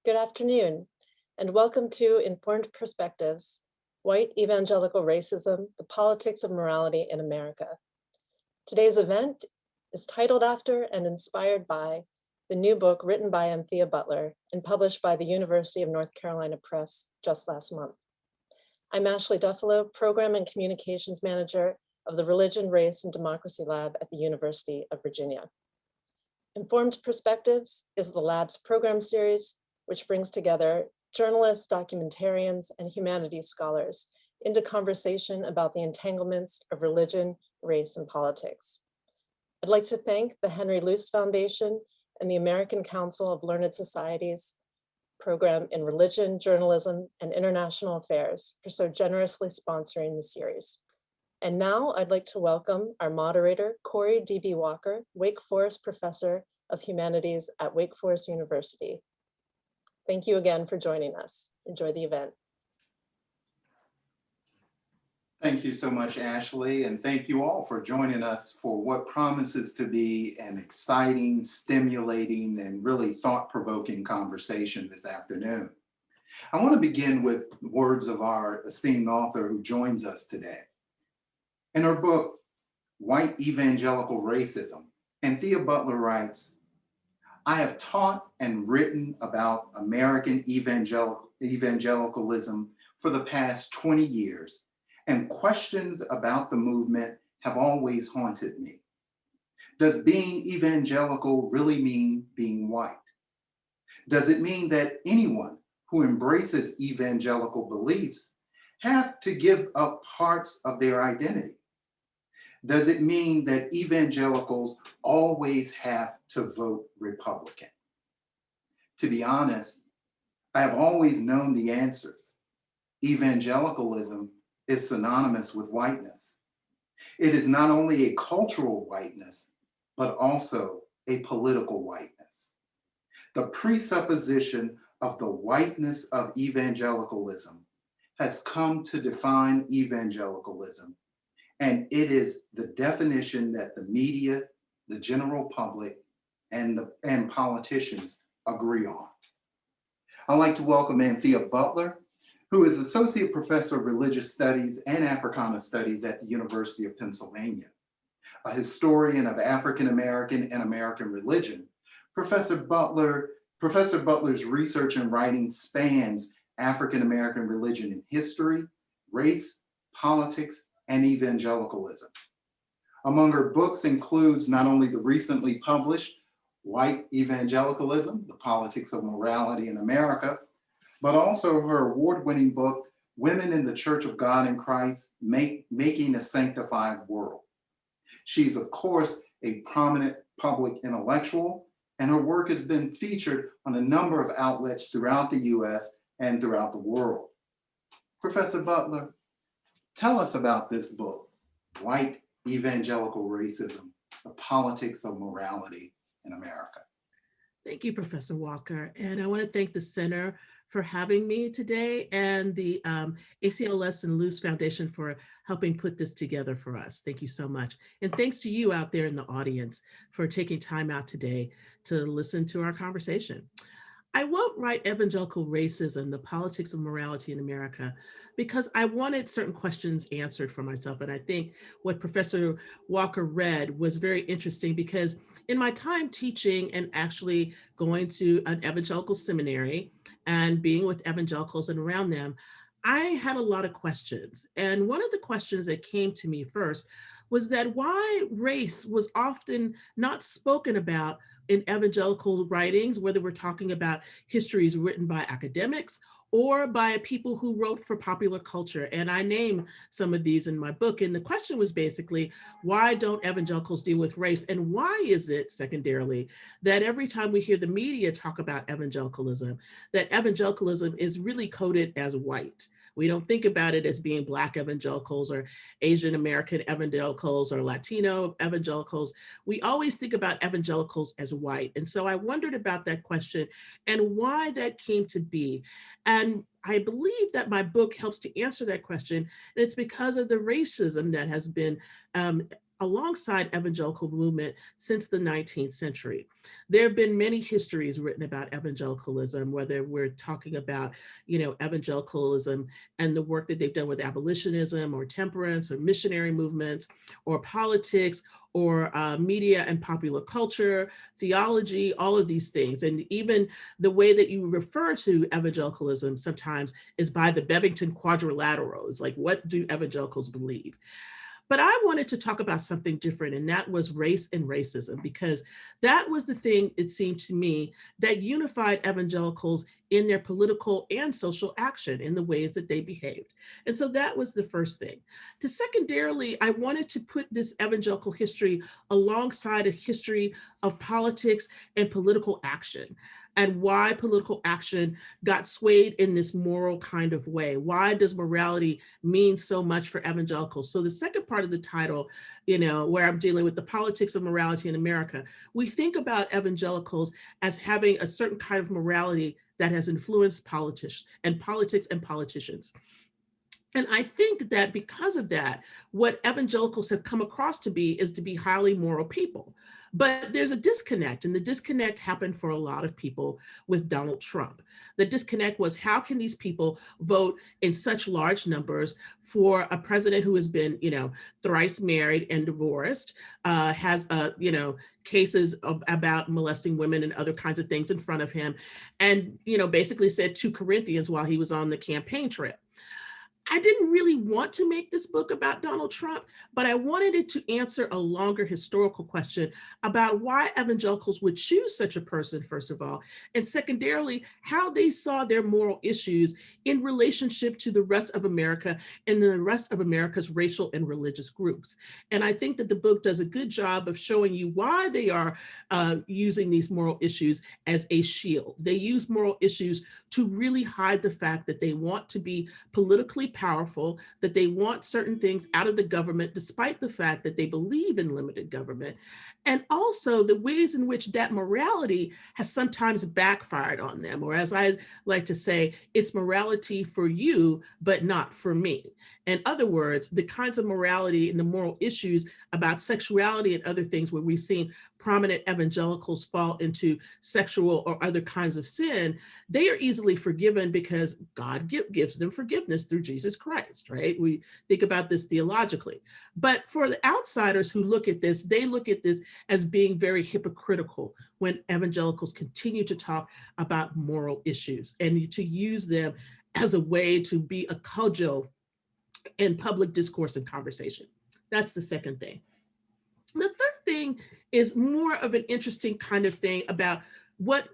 Good afternoon, and welcome to Informed Perspectives, White Evangelical Racism, the Politics of Morality in America. Today's event is titled after and inspired by the new book written by Anthea Butler and published by the University of North Carolina Press just last month. I'm Ashley Duffalo, Program and Communications Manager of the Religion, Race, and Democracy Lab at the University of Virginia. Informed Perspectives is the lab's program series which brings together journalists, documentarians, and humanities scholars into conversation about the entanglements of religion, race, and politics. I'd like to thank the Henry Luce Foundation and the American Council of Learned Societies program in Religion, Journalism, and International Affairs for so generously sponsoring the series. And now I'd like to welcome our moderator, Corey D.B. Walker, Wake Forest Professor of Humanities at Wake Forest University. Thank you again for joining us. Enjoy the event. Thank you so much, Ashley, and thank you all for joining us for what promises to be an exciting, stimulating, and really thought-provoking conversation this afternoon. I want to begin with words of our esteemed author who joins us today. In her book, White Evangelical Racism, Anthea Butler writes, "I have taught and written about American evangelicalism for the past 20 years, and questions about the movement have always haunted me. Does being evangelical really mean being white? Does it mean that anyone who embraces evangelical beliefs have to give up parts of their identity? Does it mean that evangelicals always have to vote Republican? To be honest, I have always known the answers. Evangelicalism is synonymous with whiteness. It is not only a cultural whiteness, but also a political whiteness. The presupposition of the whiteness of evangelicalism has come to define evangelicalism, and it is the definition that the media, the general public, and politicians agree on. I'd like to welcome Anthea Butler, who is Associate Professor of Religious Studies and Africana Studies at the University of Pennsylvania. A historian of African American and American religion, Professor Butler's research and writing spans African American religion in history, race, politics, and evangelicalism. Among her books includes not only the recently published White Evangelicalism, the Politics of Morality in America, but also her award-winning book, Women in the Church of God in Christ, Making a Sanctified World. She's, of course, a prominent public intellectual, and her work has been featured on a number of outlets throughout the US and throughout the world. Professor Butler, tell us about this book, White Evangelical Racism, the Politics of Morality in America. Thank you, Professor Walker. And I want to thank the Center for having me today and the ACLS and Luce Foundation for helping put this together for us. Thank you so much. And thanks to you out there in the audience for taking time out today to listen to our conversation. I won't write Evangelical Racism, the Politics of Morality in America, because I wanted certain questions answered for myself. And I think what Professor Walker read was very interesting because in my time teaching and actually going to an evangelical seminary and being with evangelicals and around them, I had a lot of questions. And one of the questions that came to me first was that why race was often not spoken about in evangelical writings, whether we're talking about histories written by academics or by people who wrote for popular culture. And I name some of these in my book. And the question was basically, why don't evangelicals deal with race? And why is it, secondarily, that every time we hear the media talk about evangelicalism, that evangelicalism is really coded as white? We don't think about it as being Black evangelicals or Asian American evangelicals or Latino evangelicals. We always think about evangelicals as white. And so I wondered about that question and why that came to be. And I believe that my book helps to answer that question. And it's because of the racism that has been alongside evangelical movement since the 19th century. There have been many histories written about evangelicalism, whether we're talking about, evangelicalism and the work that they've done with abolitionism or temperance or missionary movements or politics or media and popular culture, theology, all of these things. And even the way that you refer to evangelicalism sometimes is by the Bevington Quadrilateral. It's like, what do evangelicals believe? But I wanted to talk about something different, and that was race and racism, because that was the thing, it seemed to me, that unified evangelicals in their political and social action in the ways that they behaved. And so that was the first thing. To secondarily, I wanted to put this evangelical history alongside a history of politics and political action, and why political action got swayed in this moral kind of way. Why does morality mean so much for evangelicals? So the second part of the title, where I'm dealing with the politics of morality in America, we think about evangelicals as having a certain kind of morality that has influenced politics and politicians. And I think that because of that, what evangelicals have come across to be is to be highly moral people. But there's a disconnect, and the disconnect happened for a lot of people with Donald Trump. The disconnect was, how can these people vote in such large numbers for a president who has been, thrice married and divorced, has, cases about molesting women and other kinds of things in front of him, and, basically said 2 Corinthians while he was on the campaign trail. I didn't really want to make this book about Donald Trump, but I wanted it to answer a longer historical question about why evangelicals would choose such a person, first of all, and secondarily, how they saw their moral issues in relationship to the rest of America and the rest of America's racial and religious groups. And I think that the book does a good job of showing you why they are using these moral issues as a shield. They use moral issues to really hide the fact that they want to be politically powerful, that they want certain things out of the government, despite the fact that they believe in limited government, and also the ways in which that morality has sometimes backfired on them, or as I like to say, it's morality for you, but not for me. In other words, the kinds of morality and the moral issues about sexuality and other things where we've seen prominent evangelicals fall into sexual or other kinds of sin, they are easily forgiven because God gives them forgiveness through Jesus Christ, right? We think about this theologically. But for the outsiders who look at this, they look at this as being very hypocritical when evangelicals continue to talk about moral issues and to use them as a way to be a cudgel in public discourse and conversation. That's the second thing. The third thing is more of an interesting kind of thing about what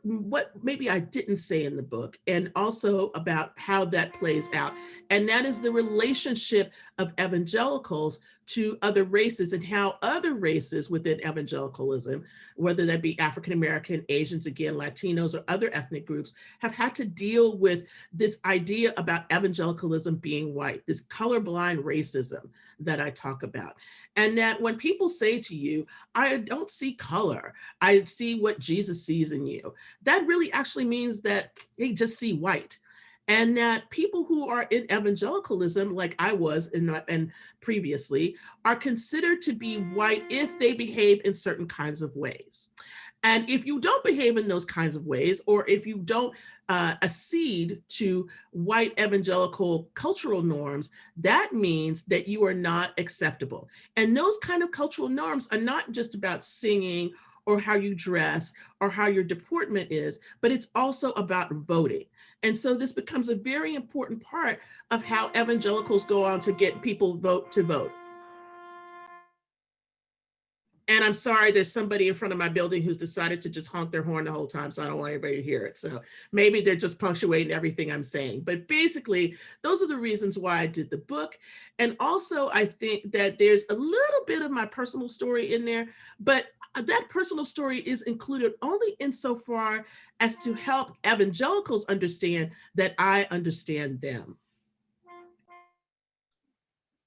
maybe I didn't say in the book, and also about how that plays out. And that is the relationship of evangelicals to other races, and how other races within evangelicalism, whether that be African American, Asians, again, Latinos, or other ethnic groups, have had to deal with this idea about evangelicalism being white, this colorblind racism that I talk about. And that when people say to you, I don't see color, I see what Jesus sees in you, that really actually means that they just see white. And that people who are in evangelicalism, like I was and previously, are considered to be white if they behave in certain kinds of ways. And if you don't behave in those kinds of ways, or if you don't accede to white evangelical cultural norms, that means that you are not acceptable. And those kind of cultural norms are not just about singing or how you dress or how your deportment is, but it's also about voting. And so this becomes a very important part of how evangelicals go on to get people to vote. And I'm sorry, there's somebody in front of my building who's decided to just honk their horn the whole time, so I don't want anybody to hear it. So maybe they're just punctuating everything I'm saying. But basically, those are the reasons why I did the book. And also, I think that there's a little bit of my personal story in there, but that personal story is included only insofar as to help evangelicals understand that I understand them.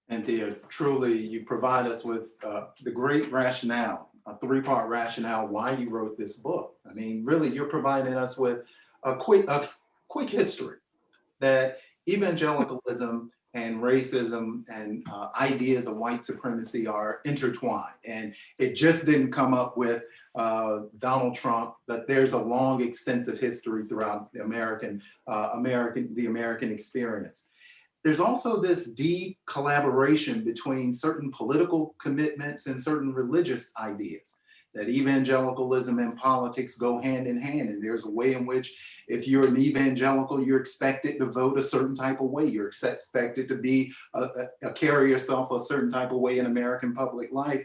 Anthea, truly, you provide us with the great rationale, a 3-part rationale why you wrote this book. I mean, really, you're providing us with a quick history that evangelicalism and racism and ideas of white supremacy are intertwined. And it just didn't come up with Donald Trump, but there's a long, extensive history throughout the American experience. There's also this deep collaboration between certain political commitments and certain religious ideas, that evangelicalism and politics go hand in hand. And there's a way in which if you're an evangelical, you're expected to vote a certain type of way. You're expected to be carry yourself a certain type of way in American public life.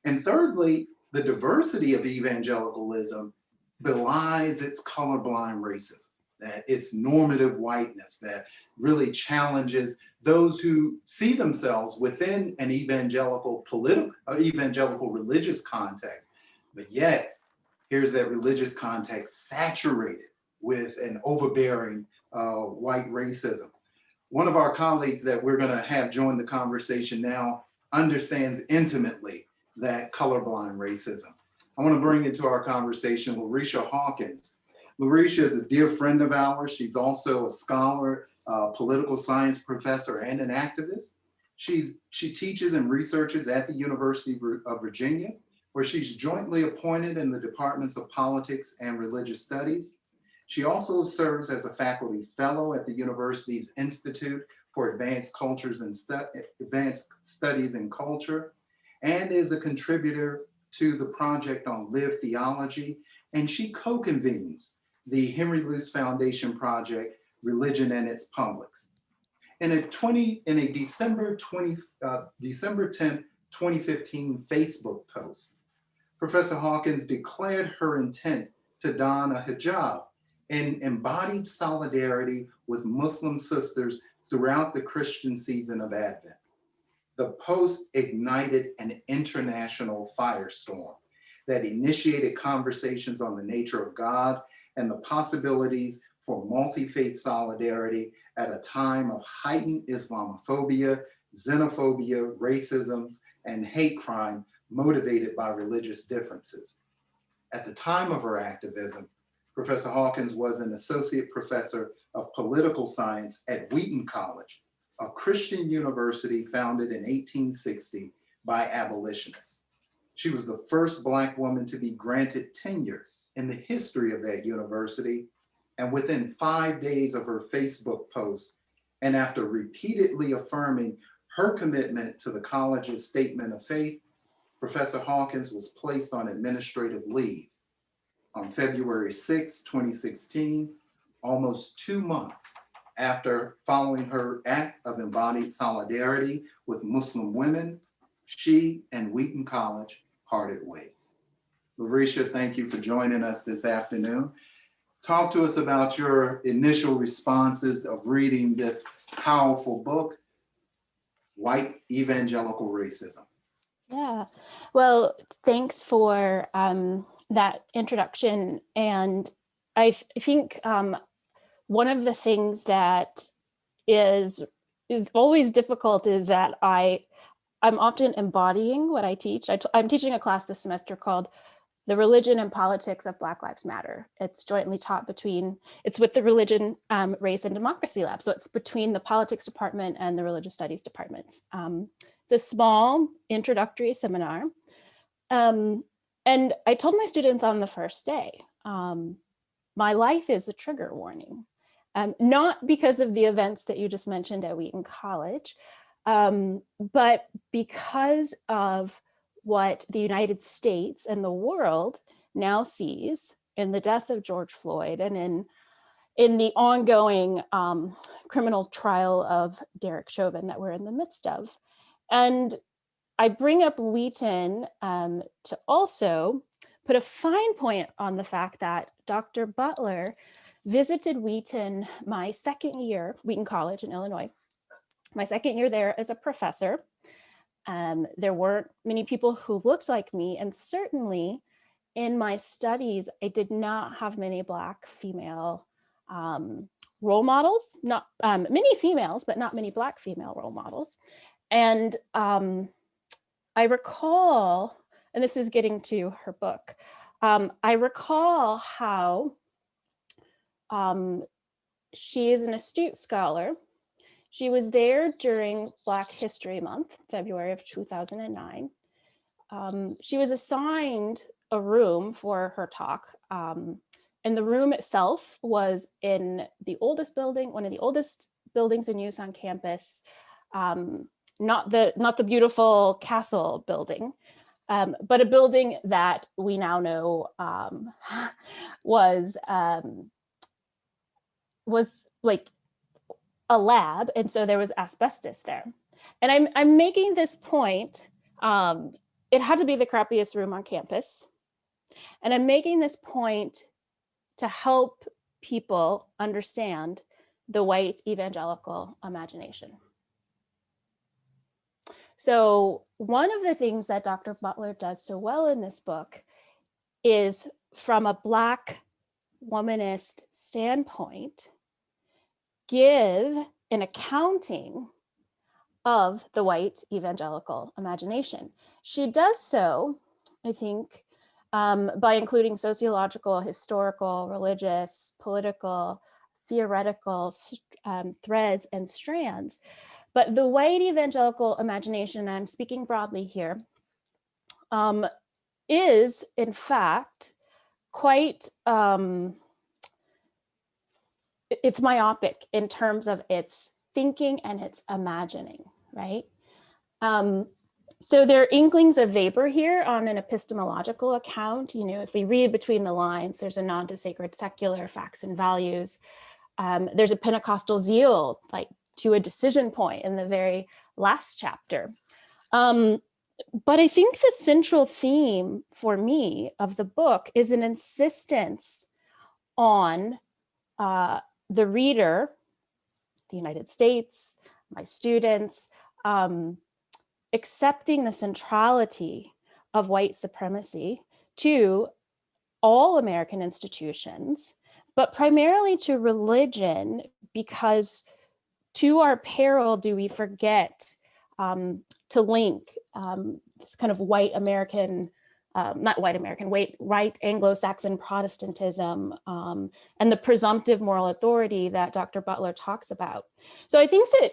And thirdly, the diversity of evangelicalism belies its colorblind racism, that it's normative whiteness that really challenges those who see themselves within an evangelical religious context. But yet, here's that religious context saturated with an overbearing white racism. One of our colleagues that we're going to have join the conversation now understands intimately that colorblind racism. I want to bring into our conversation Larycia Hawkins. Larycia is a dear friend of ours. She's also a scholar, political science professor, and an activist. She teaches and researches at the University of Virginia, where she's jointly appointed in the departments of politics and religious studies. She also serves as a faculty fellow at the university's Institute for Advanced Studies in Culture, and is a contributor to the project on Live Theology, and she co-convenes the Henry Luce Foundation project, Religion and Its Publics. In a December 10th, 2015 Facebook post, Professor Hawkins declared her intent to don a hijab in embodied solidarity with Muslim sisters throughout the Christian season of Advent. The post ignited an international firestorm that initiated conversations on the nature of God and the possibilities for multi-faith solidarity at a time of heightened Islamophobia, xenophobia, racism, and hate crime motivated by religious differences. At the time of her activism, Professor Hawkins was an associate professor of political science at Wheaton College, a Christian university founded in 1860 by abolitionists. She was the first Black woman to be granted tenure in the history of that university. And within 5 days of her Facebook post, and after repeatedly affirming her commitment to the college's statement of faith, Professor Hawkins was placed on administrative leave. On February 6, 2016, almost 2 months after following her act of embodied solidarity with Muslim women, she and Wheaton College parted ways. Larycia, thank you for joining us this afternoon. Talk to us about your initial responses of reading this powerful book, White Evangelical Racism. Yeah, well, thanks for that introduction. And I think one of the things that is always difficult is that I'm often embodying what I teach. I'm teaching a class this semester called The Religion and Politics of Black Lives Matter. It's jointly taught it's with the Religion, Race, and Democracy Lab. So it's between the politics department and the religious studies departments. It's a small introductory seminar. And I told my students on the first day, my life is a trigger warning. Not because of the events that you just mentioned at Wheaton College, but because of what the United States and the world now sees in the death of George Floyd and in the ongoing criminal trial of Derek Chauvin that we're in the midst of. And I bring up Wheaton to also put a fine point on the fact that Dr. Butler visited Wheaton my second year, Wheaton College in Illinois, my second year there as a professor. There weren't many people who looked like me, and certainly in my studies, I did not have many Black female role models, not many females, but not many Black female role models. And I recall, and this is getting to her book, I recall how she is an astute scholar, She was there during Black History Month, February of 2009. She was assigned a room for her talk. And the room itself was in the oldest building, one of the oldest buildings in use on campus, not the beautiful castle building, but a building that we now know was like a lab, and so there was asbestos there. And I'm making this point. It had to be the crappiest room on campus, and I'm making this point to help people understand the white evangelical imagination. So one of the things that Dr. Butler does so well in this book is, from a Black womanist standpoint, give an accounting of the white evangelical imagination. She does so, I think, by including sociological, historical, religious, political, theoretical threads and strands. But the white evangelical imagination, I'm speaking broadly here, is in fact quite, it's myopic in terms of its thinking and its imagining, right? So there are inklings of Weber here on an epistemological account. You know, if we read between the lines, there's a nod to sacred secular facts and values. There's a Pentecostal zeal, like to a decision point in the very last chapter. But I think the central theme for me of the book is an insistence on the reader, the United States, my students, accepting the centrality of white supremacy to all American institutions, but primarily to religion, because to our peril do we forget to link this kind of white American, white Anglo-Saxon Protestantism and the presumptive moral authority that Dr. Butler talks about. So I think that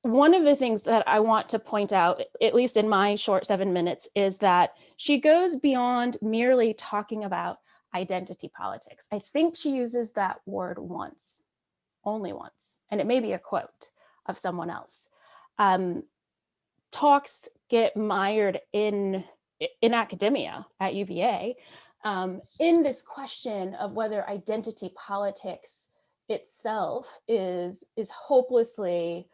one of the things that I want to point out, at least in my short 7 minutes, is that she goes beyond merely talking about identity politics. I think she uses that word once, only once, and it may be a quote of someone else. Talks get mired in academia at UVA in this question of whether identity politics itself is hopelessly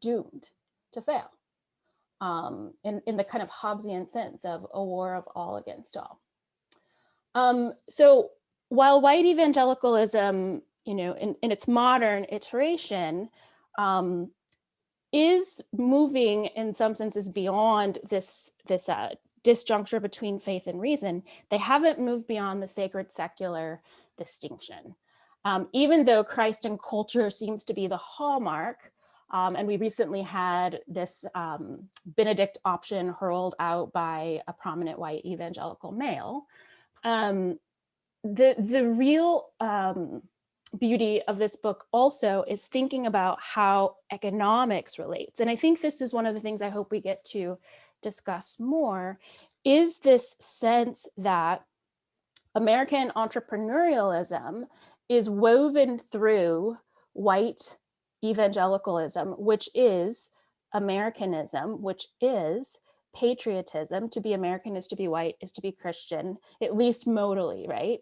doomed to fail in the kind of Hobbesian sense of a war of all against all. So while white evangelicalism, you know, in its modern iteration, is moving in some senses beyond this disjuncture between faith and reason, they haven't moved beyond the sacred secular distinction. Even though Christ and culture seems to be the hallmark, and we recently had this Benedict option hurled out by a prominent white evangelical male, the real beauty of this book also is thinking about how economics relates. And I think this is one of the things I hope we get to discuss more, is this sense that American entrepreneurialism is woven through white evangelicalism, which is Americanism, which is patriotism. To be American is to be white, is to be Christian, at least modally, right?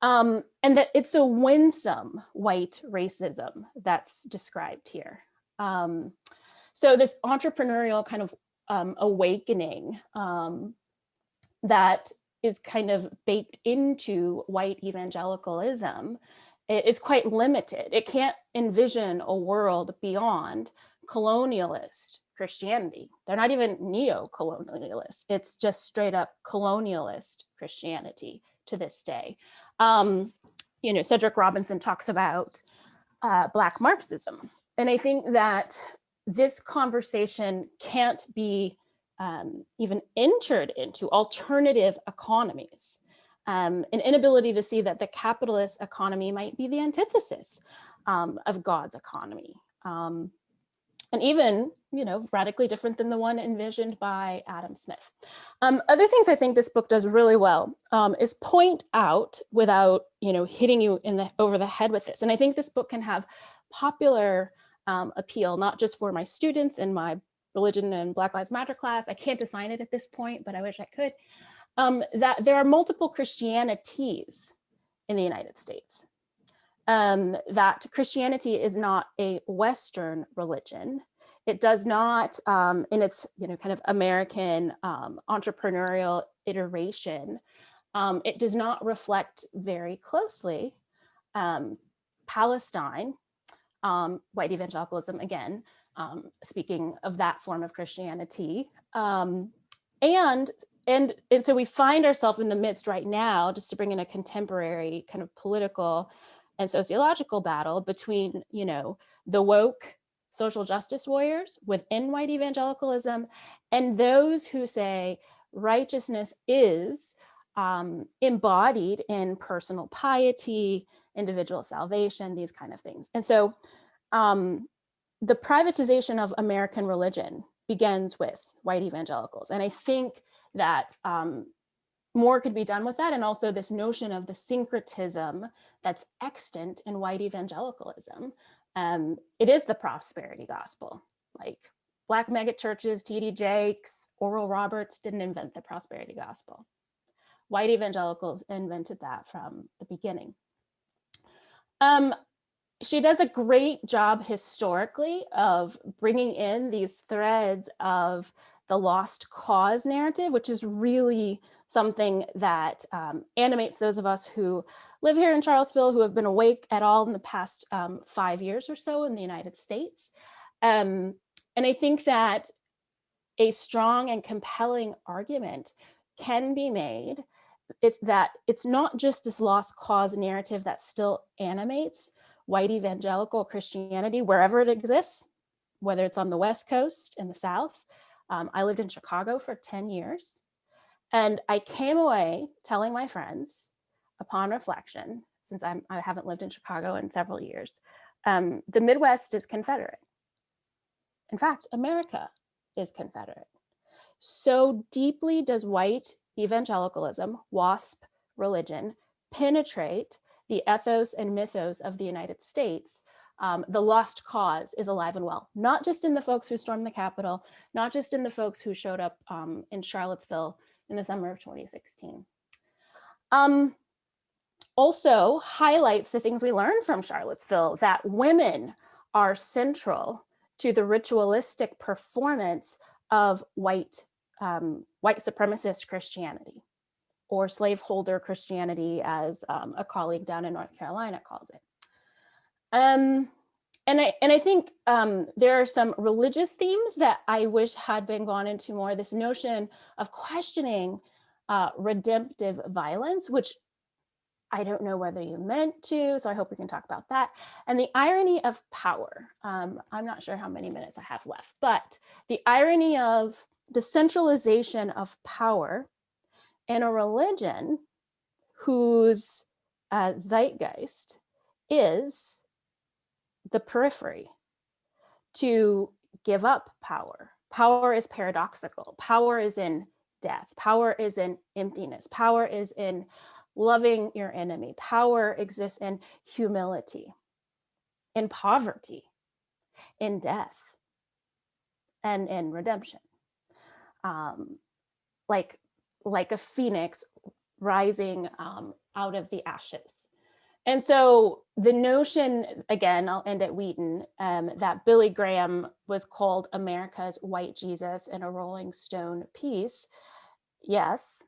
And that it's a winsome white racism that's described here. So this entrepreneurial kind of awakening that is kind of baked into white evangelicalism is quite limited. It can't envision a world beyond colonialist Christianity. They're not even neo-colonialists. It's just straight up colonialist Christianity to this day. You know, Cedric Robinson talks about Black Marxism. And I think that this conversation can't be even entered into alternative economies. An inability to see that the capitalist economy might be the antithesis of God's economy. and even, radically different than the one envisioned by Adam Smith. Other things I think this book does really well is point out without, hitting you over the head with this. And I think this book can have popular appeal, not just for my students in my religion and Black Lives Matter class. I can't assign it at this point, but I wish I could. That there are multiple Christianities in the United States. That Christianity is not a Western religion. It does not, in its kind of American entrepreneurial iteration, it does not reflect very closely Palestine, white evangelicalism, again, speaking of that form of Christianity. And so we find ourselves in the midst right now, just to bring in a contemporary kind of political and sociological battle between, the woke social justice warriors within white evangelicalism and those who say righteousness is embodied in personal piety, individual salvation, these kind of things. And so the privatization of American religion begins with white evangelicals. And I think that more could be done with that. And also this notion of the syncretism that's extant in white evangelicalism. It is the prosperity gospel. Like Black megachurches, T.D. Jakes, Oral Roberts didn't invent the prosperity gospel. White evangelicals invented that from the beginning. She does a great job historically of bringing in these threads of the lost cause narrative, which is really something that animates those of us who live here in Charlottesville, who have been awake at all in the past 5 years or so in the United States. And I think that a strong and compelling argument can be made that it's not just this lost cause narrative that still animates white evangelical Christianity wherever it exists, whether it's on the West Coast, in the South. I lived in Chicago for 10 years. And I came away telling my friends, upon reflection, since I haven't lived in Chicago in several years, the Midwest is Confederate. In fact, America is Confederate. So deeply does white evangelicalism, WASP religion, penetrate the ethos and mythos of the United States. The lost cause is alive and well, not just in the folks who stormed the Capitol, not just in the folks who showed up in Charlottesville in the summer of 2016. Also highlights the things we learned from Charlottesville, that women are central to the ritualistic performance of white supremacist Christianity, or slaveholder Christianity, as a colleague down in North Carolina calls it. And I think there are some religious themes that I wish had been gone into more. This notion of questioning redemptive violence, which I don't know whether you meant to, so I hope we can talk about that. And the irony of power. I'm not sure how many minutes I have left, but the irony of the centralization of power in a religion whose zeitgeist is the periphery, to give up power. Power is paradoxical. Power is in death. Power is in emptiness. Power is in loving your enemy. Power exists in humility, in poverty, in death, and in redemption. Like a phoenix rising out of the ashes. And so the notion, again, I'll end at Wheaton, that Billy Graham was called America's white Jesus in a Rolling Stone piece. Yes.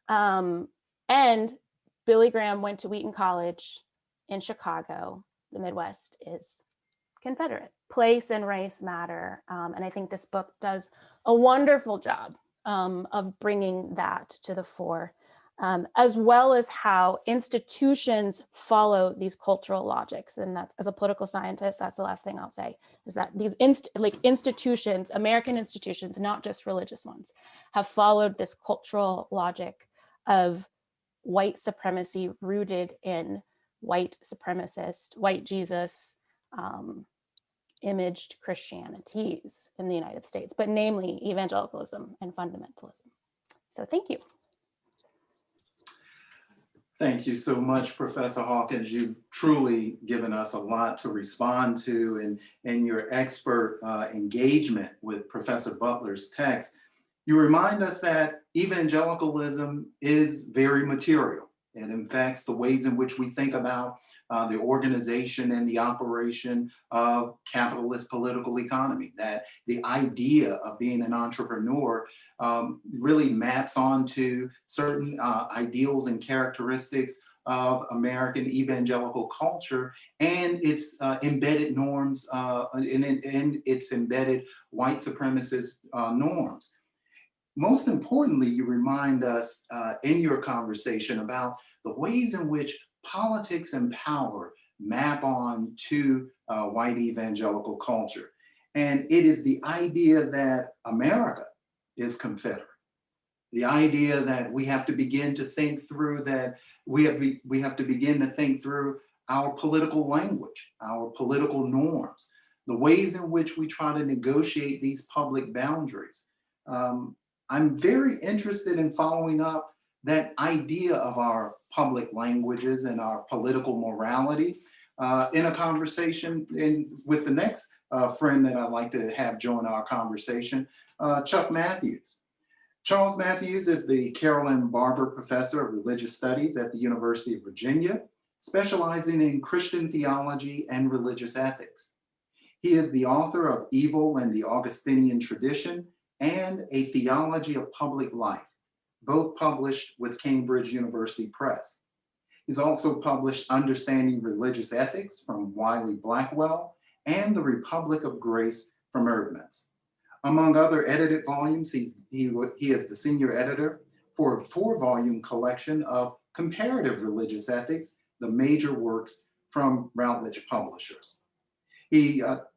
And Billy Graham went to Wheaton College in Chicago. The Midwest is Confederate. Place and race matter. And I think this book does a wonderful job of bringing that to the fore. As well as how institutions follow these cultural logics. And that's, as a political scientist, that's the last thing I'll say, is that these institutions, American institutions, not just religious ones, have followed this cultural logic of white supremacy rooted in white supremacist, white Jesus imaged Christianities in the United States, but namely evangelicalism and fundamentalism. So thank you. Thank you so much, Professor Hawkins. You've truly given us a lot to respond to, and your expert engagement with Professor Butler's text. You remind us that evangelicalism is very material. It affects the ways in which we think about the organization and the operation of capitalist political economy, that the idea of being an entrepreneur really maps onto certain ideals and characteristics of American evangelical culture and its embedded norms and its embedded white supremacist norms. Most importantly, you remind us in your conversation about the ways in which politics and power map on to white evangelical culture. And it is the idea that America is Confederate. The idea that we have to begin to think through that we have to begin to think through our political language, our political norms, the ways in which we try to negotiate these public boundaries. I'm very interested in following up that idea of our public languages and our political morality in a conversation with the next friend that I'd like to have join our conversation, Chuck Mathewes. Charles Mathewes is the Carolyn M. Barbour Professor of Religious Studies at the University of Virginia, specializing in Christian theology and religious ethics. He is the author of Evil and the Augustinian Tradition and A Theology of Public Life, both published with Cambridge University Press. He's also published Understanding Religious Ethics from Wiley-Blackwell and The Republic of Grace from Erdman's. Among other edited volumes, he is the senior editor for a 4-volume collection of comparative religious ethics, the major works from Routledge Publishers.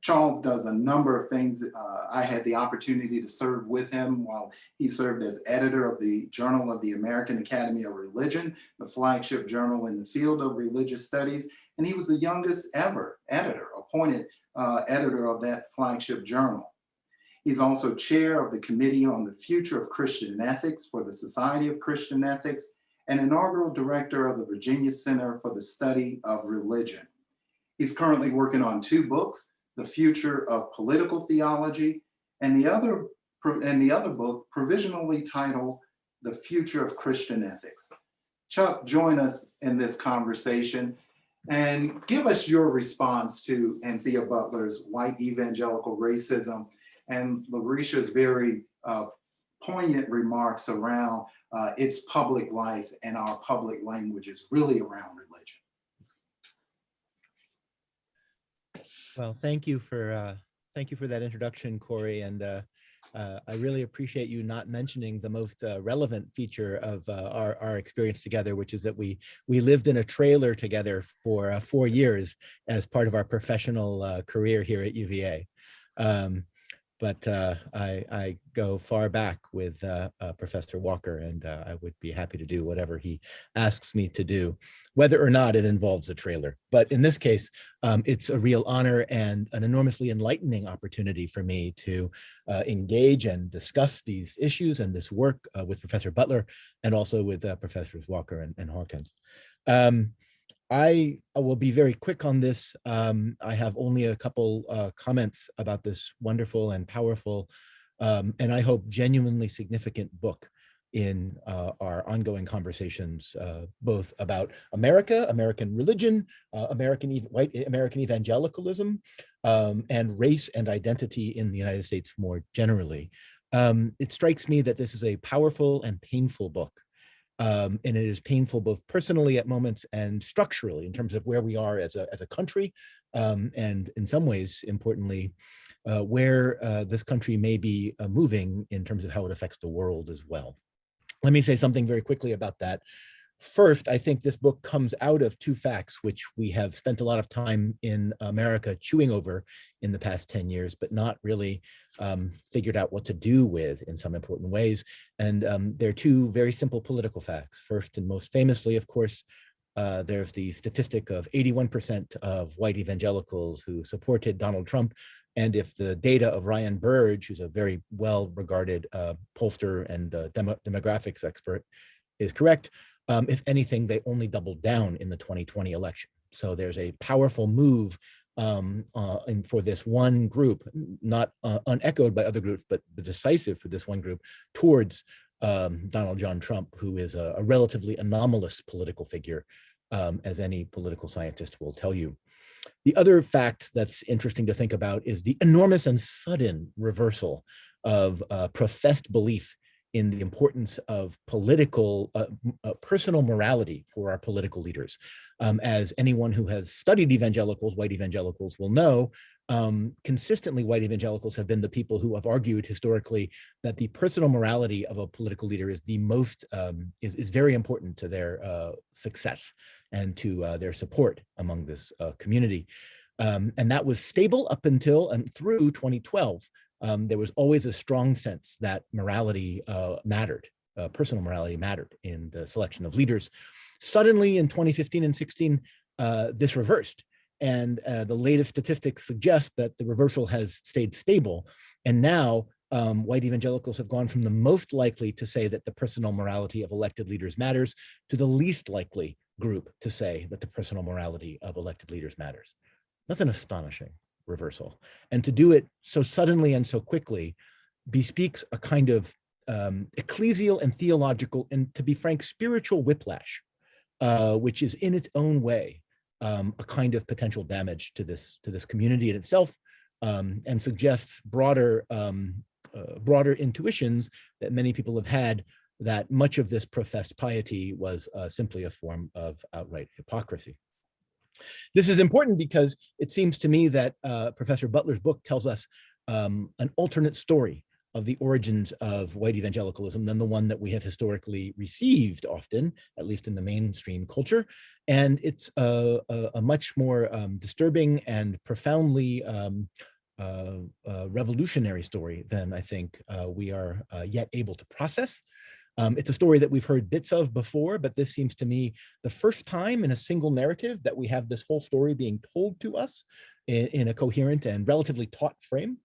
Charles does a number of things. I had the opportunity to serve with him while he served as editor of the Journal of the American Academy of Religion, the flagship journal in the field of religious studies. And he was the youngest ever appointed editor of that flagship journal. He's also chair of the Committee on the Future of Christian Ethics for the Society of Christian Ethics and inaugural director of the Virginia Center for the Study of Religion. He's currently working on 2 books, The Future of Political Theology, and the other book provisionally titled The Future of Christian Ethics. Chuck, join us in this conversation and give us your response to Anthea Butler's White Evangelical Racism and Laricia's very poignant remarks around its public life and our public languages really around religion. Well, thank you for that introduction, Corey, and I really appreciate you not mentioning the most relevant feature of our experience together, which is that we lived in a trailer together for 4 years as part of our professional career here at UVA. But I go far back with Professor Walker, and I would be happy to do whatever he asks me to do, whether or not it involves a trailer. But in this case, it's a real honor and an enormously enlightening opportunity for me to engage and discuss these issues and this work with Professor Butler and also with Professors Walker and Hawkins. I will be very quick on this. I have only a couple comments about this wonderful and powerful, and I hope genuinely significant book in our ongoing conversations, both about America, American religion, white American evangelicalism, and race and identity in the United States more generally. It strikes me that this is a powerful and painful book. And it is painful both personally at moments and structurally in terms of where we are as a country, and in some ways, importantly, where this country may be moving in terms of how it affects the world as well. Let me say something very quickly about that. First, I think this book comes out of 2 facts, which we have spent a lot of time in America chewing over in the past 10 years, but not really figured out what to do with in some important ways. And they're 2 very simple political facts. First and most famously, of course, There's the statistic of 81% of white evangelicals who supported Donald Trump. And if the data of Ryan Burge, who's a very well-regarded pollster and demographics expert, is correct, if anything, they only doubled down in the 2020 election. So there's a powerful move for this one group, not unechoed by other groups, but decisive for this one group, towards Donald John Trump, who is a relatively anomalous political figure, as any political scientist will tell you. The other fact that's interesting to think about is the enormous and sudden reversal of professed belief in the importance of political, personal morality for our political leaders. As anyone who has studied evangelicals, white evangelicals will know, consistently white evangelicals have been the people who have argued historically that the personal morality of a political leader is the most, is very important to their success and to their support among this community. And that was stable up until and through 2012. There was always a strong sense that morality mattered, personal morality mattered in the selection of leaders. Suddenly in 2015 and 16, this reversed. And the latest statistics suggest that the reversal has stayed stable. And now white evangelicals have gone from the most likely to say that the personal morality of elected leaders matters to the least likely group to say that the personal morality of elected leaders matters. That's an astonishing reversal. And to do it so suddenly and so quickly bespeaks a kind of ecclesial and theological, and to be frank, spiritual whiplash, which is in its own way a kind of potential damage to this community in itself, and suggests broader intuitions that many people have had, that much of this professed piety was simply a form of outright hypocrisy. This is important because it seems to me that Professor Butler's book tells us an alternate story of the origins of white evangelicalism than the one that we have historically received often, at least in the mainstream culture. And it's a much more disturbing and profoundly revolutionary story than I think we are yet able to process. It's a story that we've heard bits of before, but this seems to me the first time in a single narrative that we have this whole story being told to us in a coherent and relatively taut frame.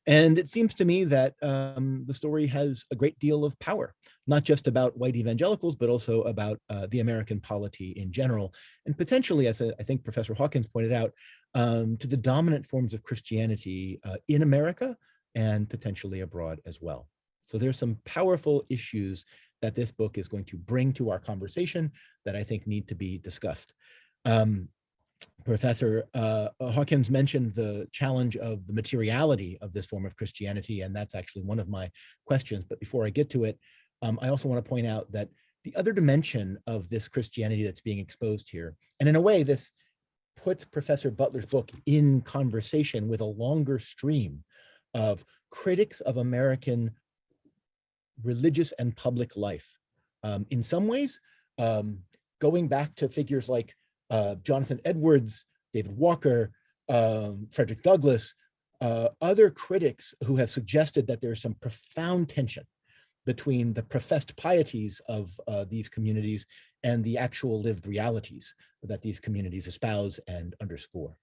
And it seems to me that the story has a great deal of power, not just about white evangelicals, but also about the American polity in general, and potentially, as I think Professor Hawkins pointed out, to the dominant forms of Christianity in America and potentially abroad as well. So there's some powerful issues that this book is going to bring to our conversation that I think need to be discussed. Professor Hawkins mentioned the challenge of the materiality of this form of Christianity, and that's actually one of my questions. But before I get to it, I also want to point out that the other dimension of this Christianity that's being exposed here, and in a way this puts Professor Butler's book in conversation with a longer stream of critics of American religious and public life. In some ways, going back to figures like Jonathan Edwards, David Walker, Frederick Douglass, other critics who have suggested that there's some profound tension between the professed pieties of these communities and the actual lived realities that these communities espouse and underscore.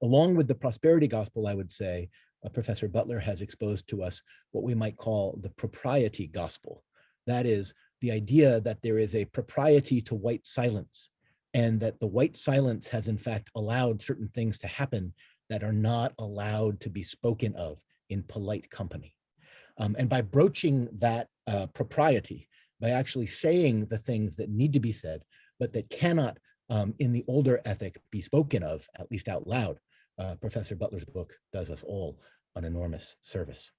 Along with the prosperity gospel, I would say, Professor Butler has exposed to us what we might call the propriety gospel. That is the idea that there is a propriety to white silence, and that the white silence has in fact allowed certain things to happen that are not allowed to be spoken of in polite company. And by broaching that propriety, by actually saying the things that need to be said, but that cannot in the older ethic be spoken of, at least out loud, Professor Butler's book does us all an enormous service.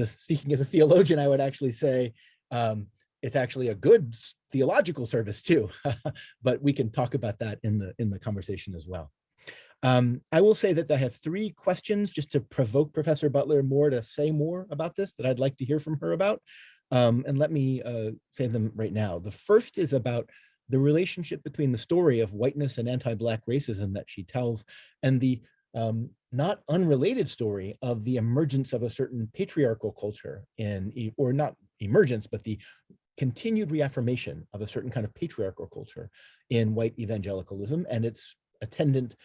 Speaking as a theologian, I would actually say it's actually a good theological service too, but we can talk about that in the conversation as well. I will say that I have 3 questions just to provoke Professor Butler more to say more about this that I'd like to hear from her about. And let me say them right now. The first is about the relationship between the story of whiteness and anti-Black racism that she tells and the not unrelated story of the emergence of a certain patriarchal culture or not emergence, but the continued reaffirmation of a certain kind of patriarchal culture in white evangelicalism and its attendant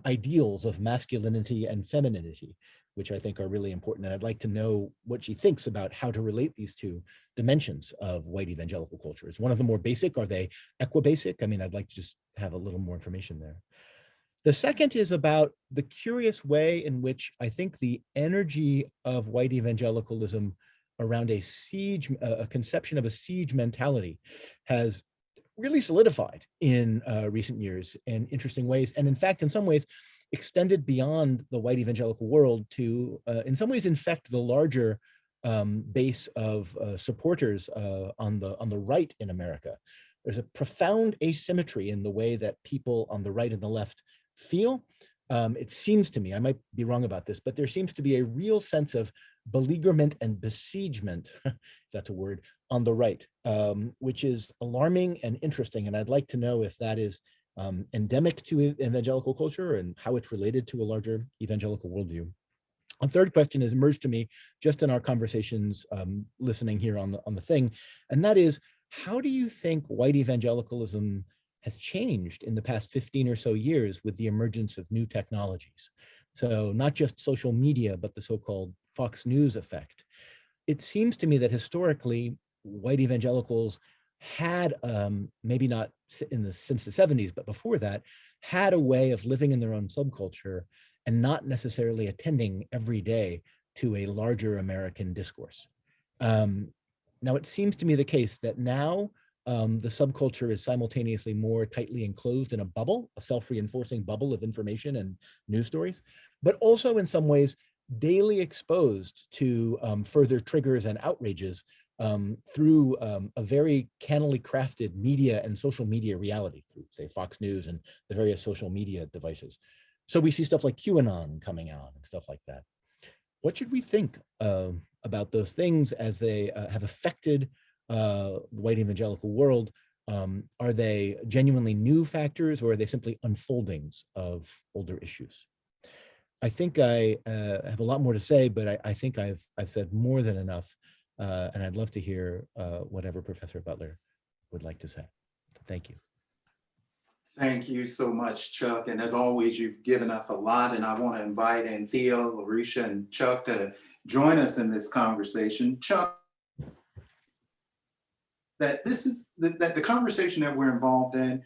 ideals of masculinity and femininity, which I think are really important. And I'd like to know what she thinks about how to relate these two dimensions of white evangelical culture. Is one of them more basic? Are they equibasic? I mean, I'd like to just have a little more information there. The second is about the curious way in which I think the energy of white evangelicalism around a siege, a conception of a siege mentality has really solidified in recent years in interesting ways. And in fact, in some ways, extended beyond the white evangelical world to, in some ways, infect the larger base of supporters on the right in America. There's a profound asymmetry in the way that people on the right and the left feel. It seems to me, I might be wrong about this, but there seems to be a real sense of beleaguerment and besiegement, if that's a word, on the right, which is alarming and interesting. And I'd like to know if that is endemic to evangelical culture and how it's related to a larger evangelical worldview. A third question has emerged to me just in our conversations listening here on the thing, and that is, how do you think white evangelicalism has changed in the past 15 or so years with the emergence of new technologies? So not just social media, but the so-called Fox News effect. It seems to me that historically, white evangelicals had, maybe not since the 70s, but before that, had a way of living in their own subculture and not necessarily attending every day to a larger American discourse. Now, it seems to me the case that now the subculture is simultaneously more tightly enclosed in a bubble, a self-reinforcing bubble of information and news stories, but also in some ways daily exposed to further triggers and outrages through a very cannily crafted media and social media reality through, say, Fox News and the various social media devices. So we see stuff like QAnon coming out and stuff like that. What should we think about those things as they have affected the white evangelical world? Are they genuinely new factors, or are they simply unfoldings of older issues? I think I have a lot more to say, but I think I've said more than enough, and I'd love to hear whatever Professor Butler would like to say. Thank you. Thank you so much, Chuck. And as always, you've given us a lot, and I want to invite Anthea, Larycia, and Chuck to join us in this conversation. Chuck, that the conversation that we're involved in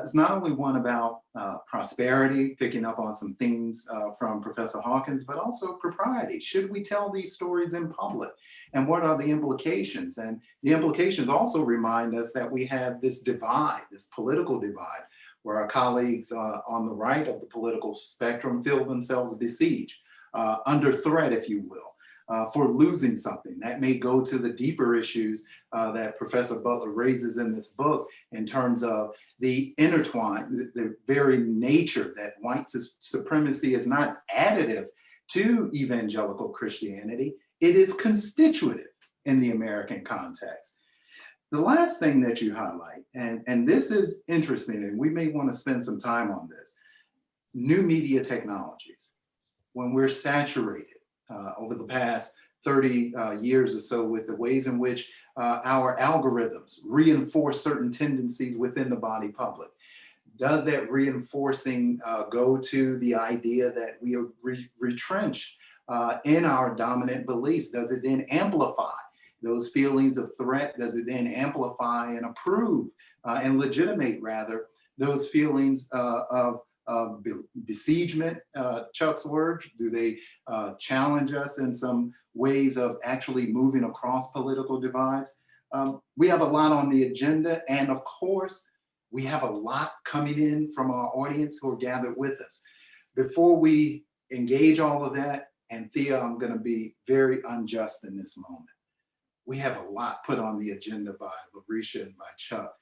is not only one about prosperity, picking up on some themes from Professor Hawkins, but also propriety. Should we tell these stories in public? And what are the implications? And the implications also remind us that we have this divide, this political divide, where our colleagues on the right of the political spectrum feel themselves besieged, under threat, if you will. For losing something. That may go to the deeper issues that Professor Butler raises in this book in terms of the the very nature that white supremacy is not additive to evangelical Christianity, it is constitutive in the American context. The last thing that you highlight, and this is interesting, and we may want to spend some time on this, new media technologies. When we're saturated over the past 30 years or so with the ways in which our algorithms reinforce certain tendencies within the body public. Does that reinforcing go to the idea that we are retrenched in our dominant beliefs? Does it then amplify those feelings of threat? Does it then amplify and approve and legitimate, rather, those feelings of besiegement, Chuck's words? Do they challenge us in some ways of actually moving across political divides? We have a lot on the agenda, and of course, we have a lot coming in from our audience who are gathered with us. Before we engage all of that, and Thea, I'm going to be very unjust in this moment. We have a lot put on the agenda by Larycia and by Chuck.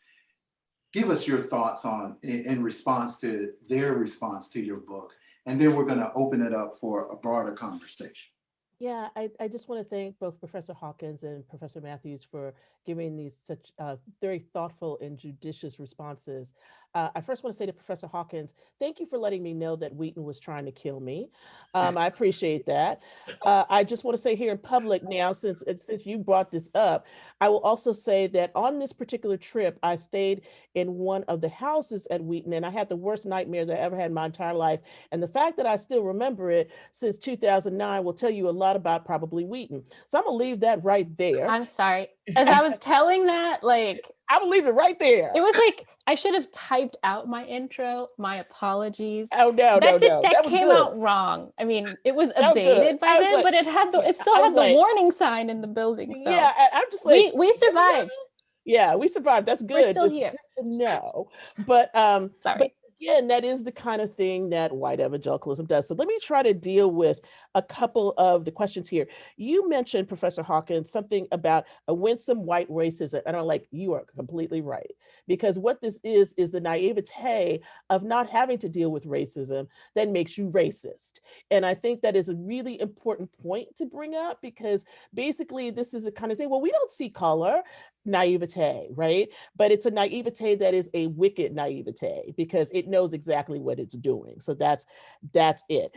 Give us your thoughts on, in response to their response to your book, and then we're going to open it up for a broader conversation. Yeah, I just want to thank both Professor Hawkins and Professor Mathewes for giving these such very thoughtful and judicious responses. I first want to say to Professor Hawkins, thank you for letting me know that Wheaton was trying to kill me. I appreciate that. I just want to say here in public now, since you brought this up, I will also say that on this particular trip, I stayed in one of the houses at Wheaton, and I had the worst nightmare that I ever had in my entire life. And the fact that I still remember it since 2009 will tell you a lot about probably Wheaton. So I'm gonna leave that right there. I'm sorry. As I was telling that, like, I will leave it right there. it was like I should have typed out my intro. My apologies. Oh no, That that was came good. out wrong. I mean, it was That was abated good. by then, Like, but it had it still I had was the like, warning sign in the building. So yeah, I'm just like, we survived. Yeah, we survived. That's good. We're still It's here. good to know. But Sorry. again, that is the kind of thing that white evangelicalism does. So let me try to deal with a couple of the questions here. You mentioned, Professor Hawkins, something about a winsome white racism. And I'm like, you are completely right. Because what this is the naivete of not having to deal with racism that makes you racist. And I think that is a really important point to bring up, because basically this is a kind of thing, well, we don't see color. Naivete, right? But it's a naivete that is a wicked naivete because it knows exactly what it's doing. So that's it.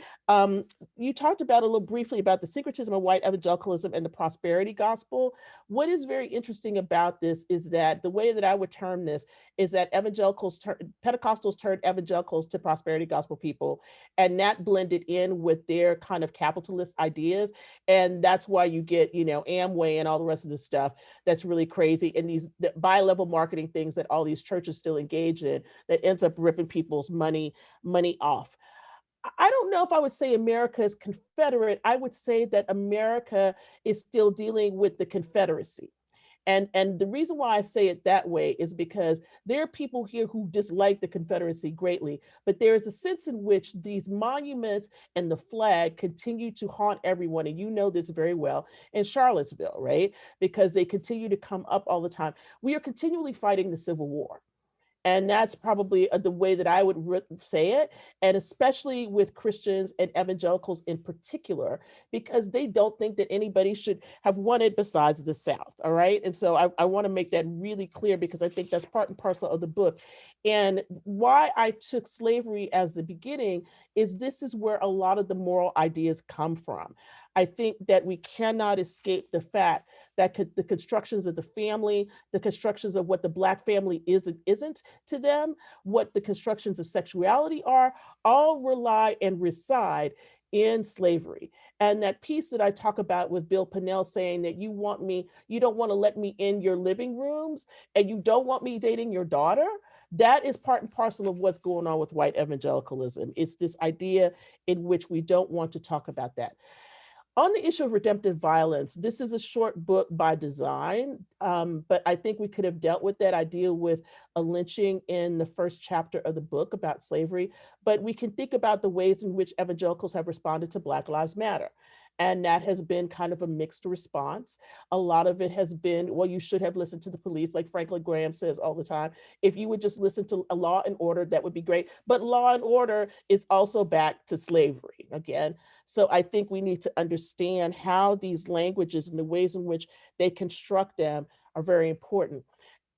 You talked about a little briefly about the syncretism of white evangelicalism and the prosperity gospel. What is very interesting about this is that the way that I would term this is that Pentecostals turned evangelicals to prosperity gospel people, and that blended in with their kind of capitalist ideas. And that's why you get, Amway and all the rest of this stuff that's really crazy, and these bi-level marketing things that all these churches still engage in that ends up ripping people's money off. I don't know if I would say America is Confederate. I would say that America is still dealing with the Confederacy. And the reason why I say it that way is because there are people here who dislike the Confederacy greatly, but there is a sense in which these monuments and the flag continue to haunt everyone. And you know this very well in Charlottesville, right? Because they continue to come up all the time. We are continually fighting the Civil War. And that's probably the way that I would say it. And especially with Christians and evangelicals in particular, because they don't think that anybody should have won it besides the South. All right. And so I want to make that really clear, because I think that's part and parcel of the book. And why I took slavery as the beginning is this is where a lot of the moral ideas come from. I think that we cannot escape the fact that the constructions of the family, the constructions of what the Black family is and isn't to them, what the constructions of sexuality are, all rely and reside in slavery. And that piece that I talk about with Bill Pinnell saying that you don't want to let me in your living rooms, and you don't want me dating your daughter, that is part and parcel of what's going on with white evangelicalism. It's this idea in which we don't want to talk about that. On the issue of redemptive violence, this is a short book by design, but I think we could have dealt with that. I deal with a lynching in the first chapter of the book about slavery, but we can think about the ways in which evangelicals have responded to Black Lives Matter. And that has been kind of a mixed response. A lot of it has been, well, you should have listened to the police, like Franklin Graham says all the time. If you would just listen to a law and order, that would be great. But law and order is also back to slavery again. So I think we need to understand how these languages and the ways in which they construct them are very important.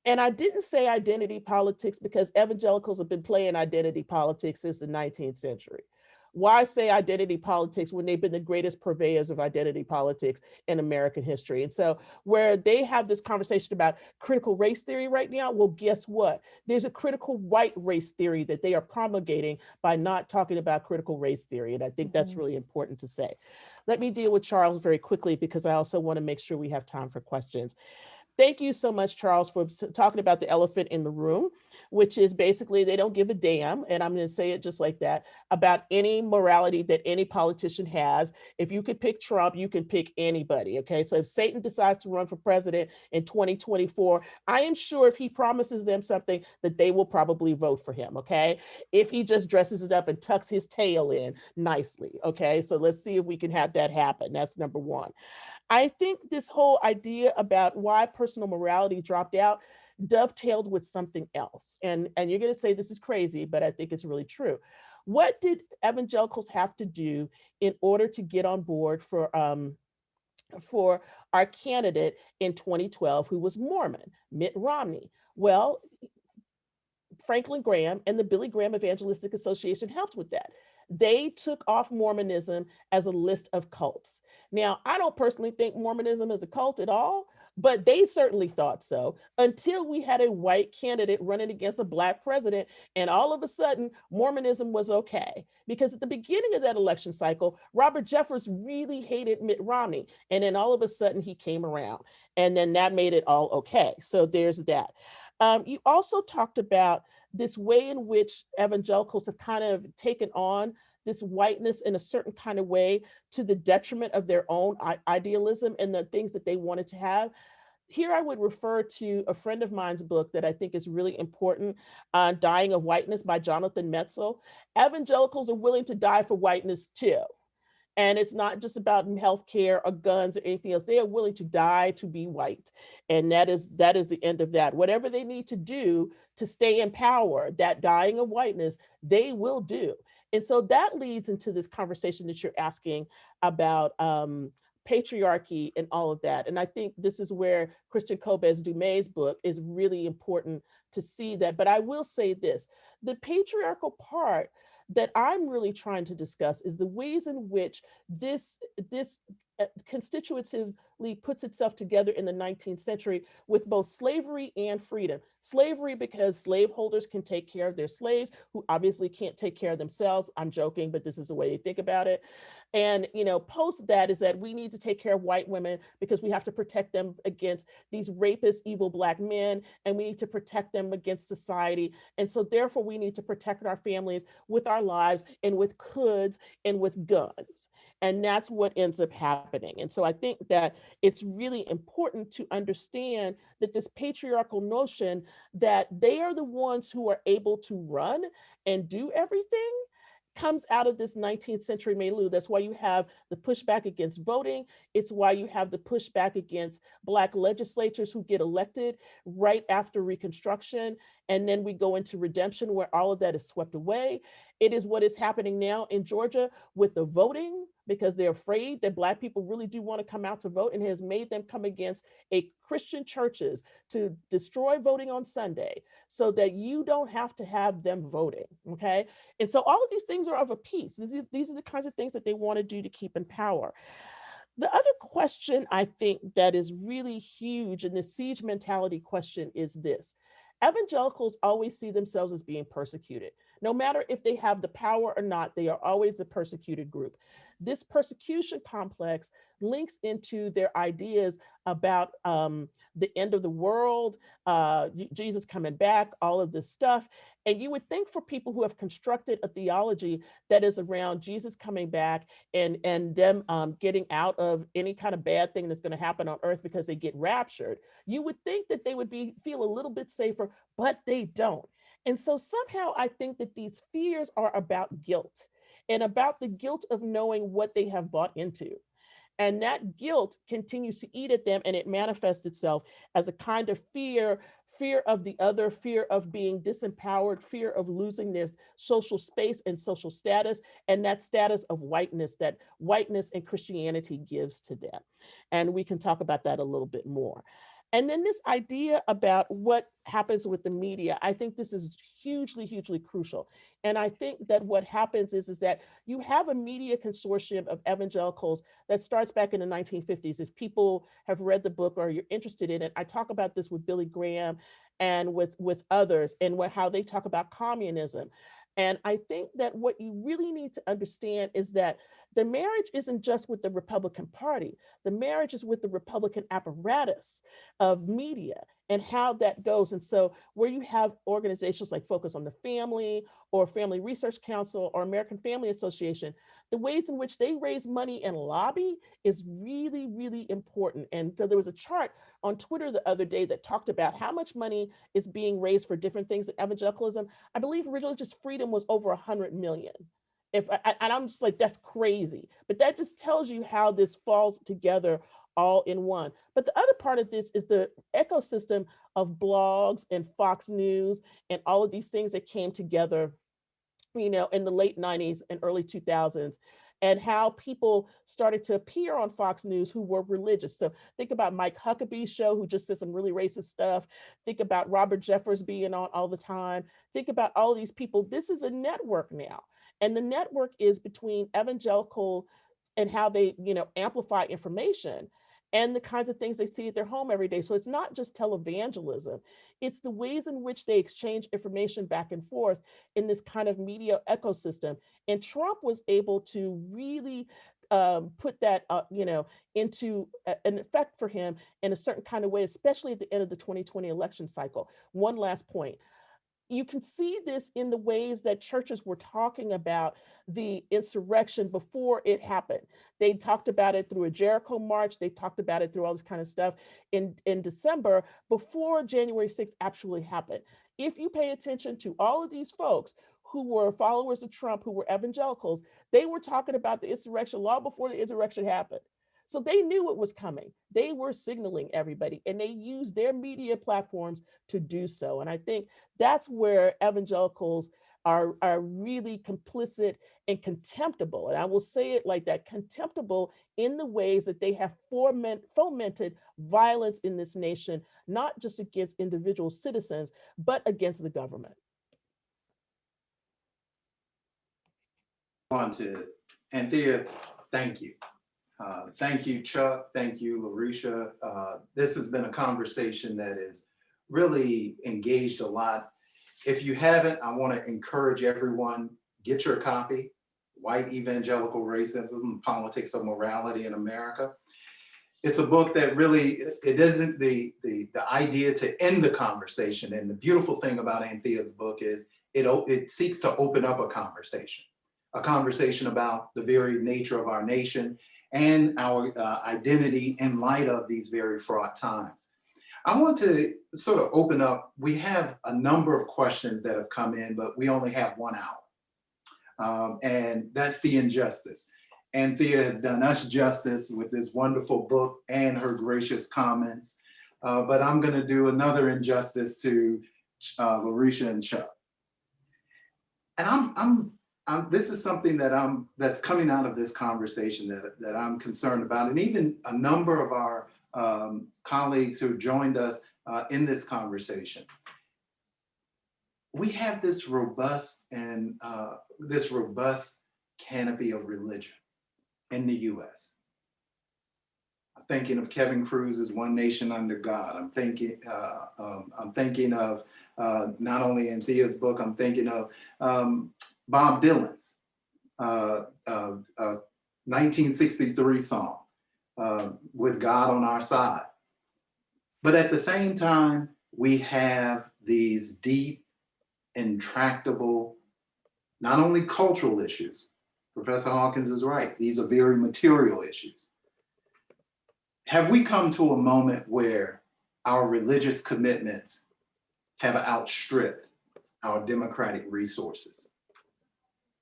And I didn't say identity politics because evangelicals have been playing identity politics since the 19th century. Why say identity politics when they've been the greatest purveyors of identity politics in American history? And so where they have this conversation about critical race theory right now, well, guess what? There's a critical white race theory that they are promulgating by not talking about critical race theory. And I think that's really important to say. Let me deal with Charles very quickly, because I also want to make sure we have time for questions. Thank you so much, Charles, for talking about the elephant in the room, which is basically they don't give a damn, and I'm going to say it just like that, about any morality that any politician has. If you could pick Trump, you can pick anybody, okay? So if Satan decides to run for president in 2024, I am sure if he promises them something that they will probably vote for him, okay? If he just dresses it up and tucks his tail in nicely, okay? So let's see if we can have that happen. That's number one. I think this whole idea about why personal morality dropped out dovetailed with something else. And you're going to say this is crazy, but I think it's really true. What did evangelicals have to do in order to get on board for for our candidate in 2012, who was Mormon, Mitt Romney. Well, Franklin Graham and the Billy Graham Evangelistic Association helped with that. They took off Mormonism as a list of cults. Now, I don't personally think Mormonism is a cult at all, but they certainly thought so until we had a white candidate running against a Black president. And all of a sudden, Mormonism was okay. Because at the beginning of that election cycle, Robert Jeffers really hated Mitt Romney. And then all of a sudden, he came around. And then that made it all okay. So there's that. You also talked about this way in which evangelicals have kind of taken on this whiteness in a certain kind of way to the detriment of their own idealism and the things that they wanted to have. Here I would refer to a friend of mine's book that I think is really important, Dying of Whiteness by Jonathan Metzl. Evangelicals are willing to die for whiteness too. And it's not just about healthcare or guns or anything else. They are willing to die to be white. And that is the end of that. Whatever they need to do to stay in power, that dying of whiteness, they will do. And so that leads into this conversation that you're asking about patriarchy and all of that. And I think this is where Christian Kobes Dumay's book is really important to see that. But I will say this, the patriarchal part that I'm really trying to discuss is the ways in which this constitutively puts itself together in the 19th century with both slavery and freedom. Slavery because slaveholders can take care of their slaves who obviously can't take care of themselves. I'm joking, but this is the way they think about it. And, post that is that we need to take care of white women because we have to protect them against these rapist, evil Black men, and we need to protect them against society. And so therefore we need to protect our families with our lives and with coulds and with guns. And that's what ends up happening. And so I think that it's really important to understand that this patriarchal notion that they are the ones who are able to run and do everything comes out of this 19th century milieu. That's why you have the pushback against voting. It's why you have the pushback against Black legislators who get elected right after Reconstruction. And then we go into redemption where all of that is swept away. It is what is happening now in Georgia with the voting because they're afraid that Black people really do want to come out to vote, and has made them come against Christian churches to destroy voting on Sunday so that you don't have to have them voting, okay? And so all of these things are of a piece. These are the kinds of things that they want to do to keep in power. The other question I think that is really huge in the siege mentality question is this. Evangelicals always see themselves as being persecuted. No matter if they have the power or not, they are always the persecuted group. This persecution complex links into their ideas about the end of the world, Jesus coming back, all of this stuff. And you would think for people who have constructed a theology that is around Jesus coming back and them getting out of any kind of bad thing that's going to happen on earth because they get raptured, you would think that they would feel a little bit safer, but they don't. And so somehow I think that these fears are about guilt and about the guilt of knowing what they have bought into. And that guilt continues to eat at them, and it manifests itself as a kind of fear of the other, fear of being disempowered, fear of losing their social space and social status, and that status of whiteness that whiteness and Christianity gives to them. And we can talk about that a little bit more. And then this idea about what happens with the media, I think this is hugely, hugely crucial. And I think that what happens is that you have a media consortium of evangelicals that starts back in the 1950s. If people have read the book or you're interested in it, I talk about this with Billy Graham and with others, and how they talk about communism. And I think that what you really need to understand is that the marriage isn't just with the Republican Party. The marriage is with the Republican apparatus of media and how that goes. And so where you have organizations like Focus on the Family or Family Research Council or American Family Association, the ways in which they raise money and lobby is really, really important. And so there was a chart on Twitter the other day that talked about how much money is being raised for different things in evangelicalism. I believe religious freedom was over 100 million. And I'm just like, that's crazy. But that just tells you how this falls together all in one. But the other part of this is the ecosystem of blogs and Fox News and all of these things that came together, in the late 90s and early 2000s. and how people started to appear on Fox News who were religious. So think about Mike Huckabee's show, who just said some really racist stuff. Think about Robert Jeffers being on all the time. Think about all these people. This is a network now. And the network is between evangelical and how they, amplify information and the kinds of things they see at their home every day. So it's not just televangelism, it's the ways in which they exchange information back and forth in this kind of media ecosystem. And Trump was able to really put that, into an effect for him in a certain kind of way, especially at the end of the 2020 election cycle. One last point. You can see this in the ways that churches were talking about the insurrection before it happened. They talked about it through a Jericho march. They talked about it through all this kind of stuff in December before January 6th actually happened. If you pay attention to all of these folks who were followers of Trump, who were evangelicals, they were talking about the insurrection long before the insurrection happened. So they knew it was coming. They were signaling everybody, and they used their media platforms to do so. And I think that's where evangelicals are really complicit and contemptible. And I will say it like that, contemptible in the ways that they have fomented violence in this nation, not just against individual citizens, but against the government. On to Anthea, thank you. Thank you, Chuck. Thank you, Larycia. This has been a conversation that has really engaged a lot. If you haven't, I want to encourage everyone, get your copy, White Evangelical Racism, Politics of Morality in America. It's a book that really, it isn't the idea to end the conversation. And the beautiful thing about Anthea's book is it seeks to open up a conversation about the very nature of our nation and our identity in light of these very fraught times. I want to sort of open up. We have a number of questions that have come in, but we only have 1 hour. And that's the injustice. Anthea has done us justice with this wonderful book and her gracious comments. But I'm going to do another injustice to Larycia and Chuck. And this is something that's coming out of this conversation that I'm concerned about, and even a number of our colleagues who joined us in this conversation. We have this robust canopy of religion in the U.S. I'm thinking of Kevin Cruz's "One Nation Under God." I'm thinking of not only Anthea's book. I'm thinking of Bob Dylan's 1963 song, "With God on Our Side." But at the same time, we have these deep, intractable, not only cultural issues. Professor Hawkins is right. These are very material issues. Have we come to a moment where our religious commitments have outstripped our democratic resources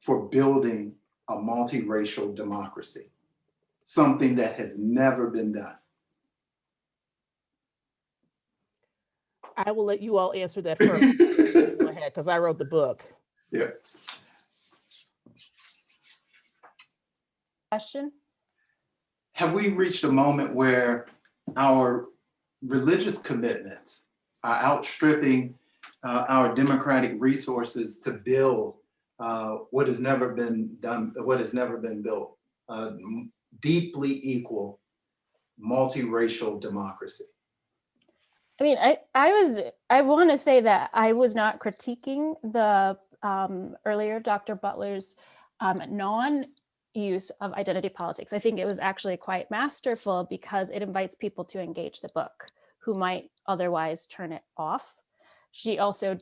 for building a multiracial democracy, something that has never been done? I will let you all answer that first. Go ahead, because I wrote the book. Yeah. Question? Have we reached a moment where our religious commitments are outstripping our democratic resources to build what has never been done, what has never been built, deeply equal, multiracial democracy? I mean, I want to say that I was not critiquing the earlier Dr. Butler's non-use of identity politics. I think it was actually quite masterful because it invites people to engage the book who might otherwise turn it off. She also,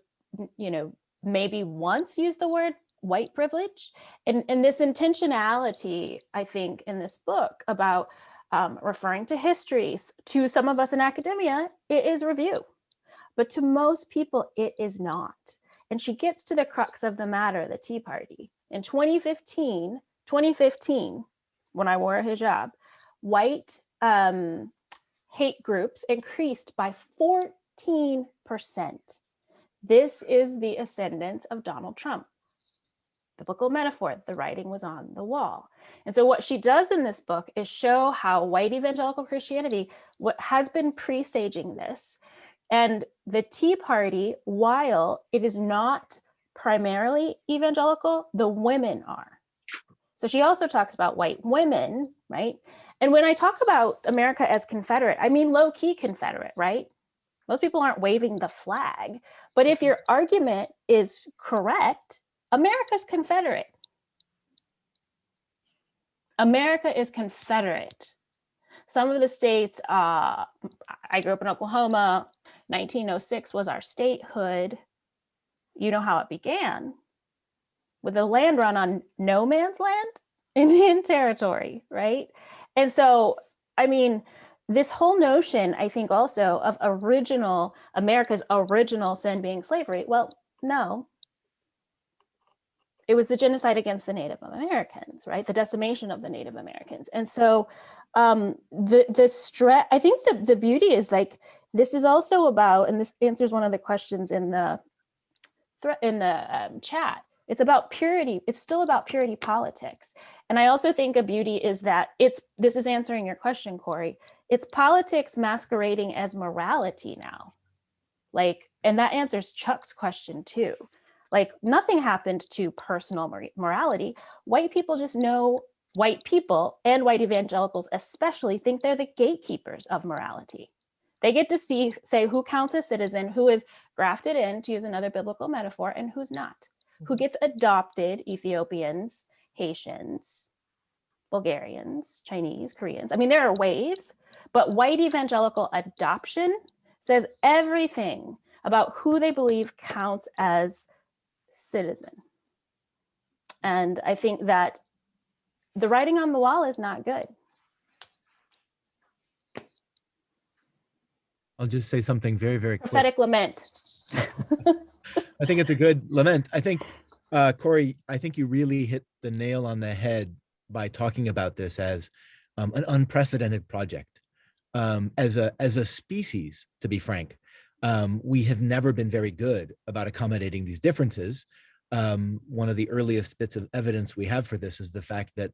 maybe once used the word white privilege, and this intentionality, I think, in this book about referring to histories. To some of us in academia, it is review, but to most people, it is not. And she gets to the crux of the matter, the Tea Party. In 2015, when I wore a hijab, white hate groups increased by 14%. This is the ascendance of Donald Trump. biblical metaphor, the writing was on the wall. And so what she does in this book is show how white evangelical Christianity, what has been presaging this, and the Tea Party, while it is not primarily evangelical, the women are. So she also talks about white women, right? And when I talk about America as Confederate, I mean low-key Confederate, right? Most people aren't waving the flag. But if your argument is correct, America's Confederate. America is Confederate. Some of the states, I grew up in Oklahoma, 1906 was our statehood. You know how it began, with a land run on no man's land, Indian territory, right? And so, I mean, this whole notion, I think also of America's original sin being slavery, well, no. It was the genocide against the Native Americans, right? The decimation of the Native Americans. And so I think the beauty is like, this is also about, and this answers one of the questions in the chat. It's about purity. It's still about purity politics. And I also think a beauty is that this is answering your question, Corey. It's politics masquerading as morality now. Like, and that answers Chuck's question too. Like, nothing happened to personal morality. White people just know, white people and white evangelicals especially think they're the gatekeepers of morality. They get to say who counts as citizen, who is grafted in, to use another biblical metaphor, and who's not. Who gets adopted, Ethiopians, Haitians, Bulgarians, Chinese, Koreans. I mean, there are waves, but white evangelical adoption says everything about who they believe counts as citizen. And I think that the writing on the wall is not good. I'll just say something very, very quick. Prophetic lament. I think it's a good lament. I think, Corey, I think you really hit the nail on the head by talking about this as an unprecedented project. As a species, to be frank, we have never been very good about accommodating these differences. One of the earliest bits of evidence we have for this is the fact that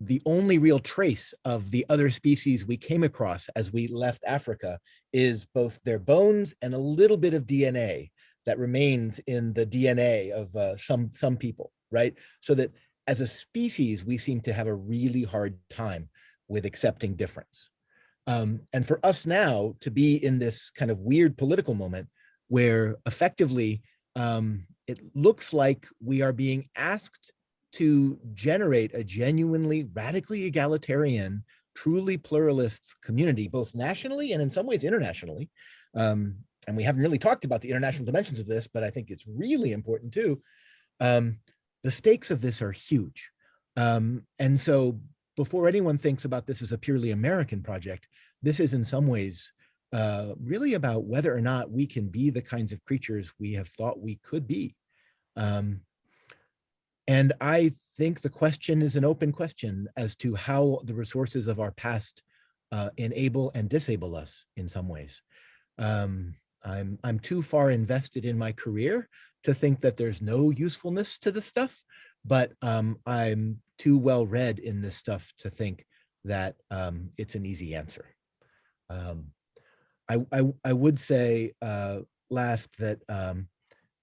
the only real trace of the other species we came across as we left Africa is both their bones and a little bit of DNA that remains in the DNA of some people, right? So that as a species, we seem to have a really hard time with accepting difference. And for us now to be in this kind of weird political moment where effectively it looks like we are being asked to generate a genuinely radically egalitarian, truly pluralist community, both nationally and in some ways internationally. And we haven't really talked about the international dimensions of this, but I think it's really important too. The stakes of this are huge. And so before anyone thinks about this as a purely American project, this is in some ways really about whether or not we can be the kinds of creatures we have thought we could be. And I think the question is an open question as to how the resources of our past enable and disable us in some ways. I'm too far invested in my career to think that there's no usefulness to this stuff, but I'm too well read in this stuff to think that it's an easy answer. I would say last that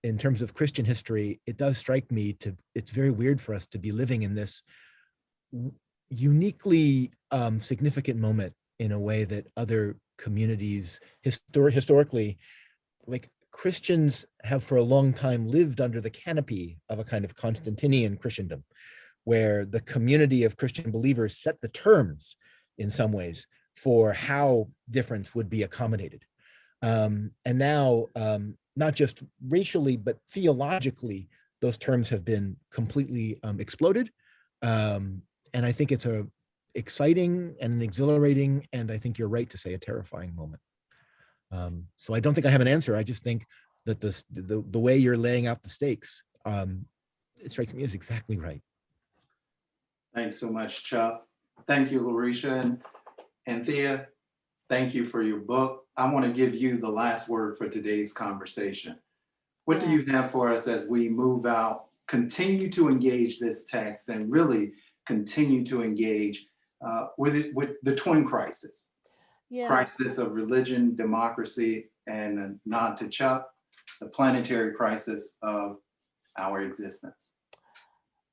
in terms of Christian history, it does strike me it's very weird for us to be living in this uniquely significant moment in a way that other communities historically, like Christians have for a long time lived under the canopy of a kind of Constantinian Christendom, where the community of Christian believers set the terms in some ways for how difference would be accommodated. And now, not just racially, but theologically, those terms have been completely exploded. And I think it's a exciting and an exhilarating, and I think you're right to say a terrifying moment. So I don't think I have an answer. I just think that the way you're laying out the stakes, it strikes me as exactly right. Thanks so much, Chuck. Thank you, Larycia. And Anthea, thank you for your book. I want to give you the last word for today's conversation. What do you have for us as we move out continue to engage this text and really continue to engage with the twin crisis. Yeah. Crisis of religion, democracy, and a nod to Chuck, the planetary crisis of our existence.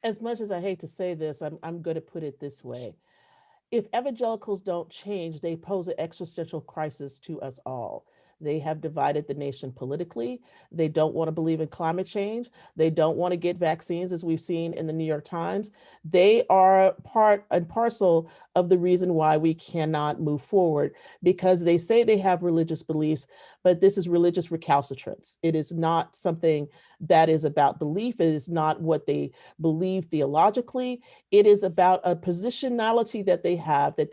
As much as I hate to say this, I'm going to put it this way. If evangelicals don't change, they pose an existential crisis to us all. They have divided the nation politically. They don't want to believe in climate change. They don't want to get vaccines, as we've seen in the New York Times. They are part and parcel of the reason why we cannot move forward, because they say they have religious beliefs, but this is religious recalcitrance. It is not something that is about belief. It is not what they believe theologically. It is about a positionality that they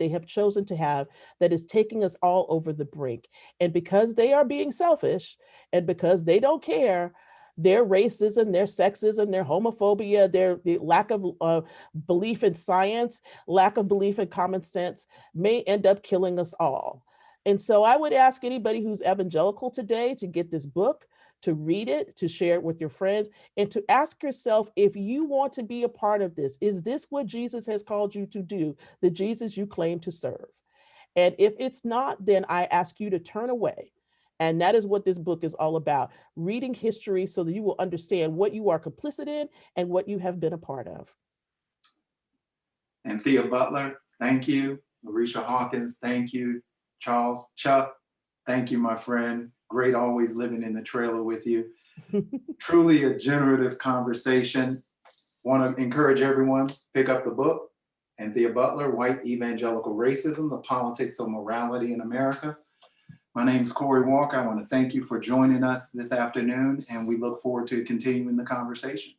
have chosen to have, that is taking us all over the brink. And because they are being selfish, and because they don't care, their racism, their sexism, their homophobia, their lack of belief in science, lack of belief in common sense may end up killing us all. And so I would ask anybody who's evangelical today to get this book, to read it, to share it with your friends, and to ask yourself, if you want to be a part of this, is this what Jesus has called you to do, the Jesus you claim to serve? And if it's not, then I ask you to turn away. And that is what this book is all about, reading history so that you will understand what you are complicit in and what you have been a part of. Anthea Butler, thank you. Larycia Hawkins, thank you. Charles, Chuck, thank you, my friend. Great always living in the trailer with you. Truly a generative conversation. Want to encourage everyone, pick up the book, Anthea Butler, White Evangelical Racism, the Politics of Morality in America. My name is Corey Walker. I want to thank you for joining us this afternoon, and we look forward to continuing the conversation.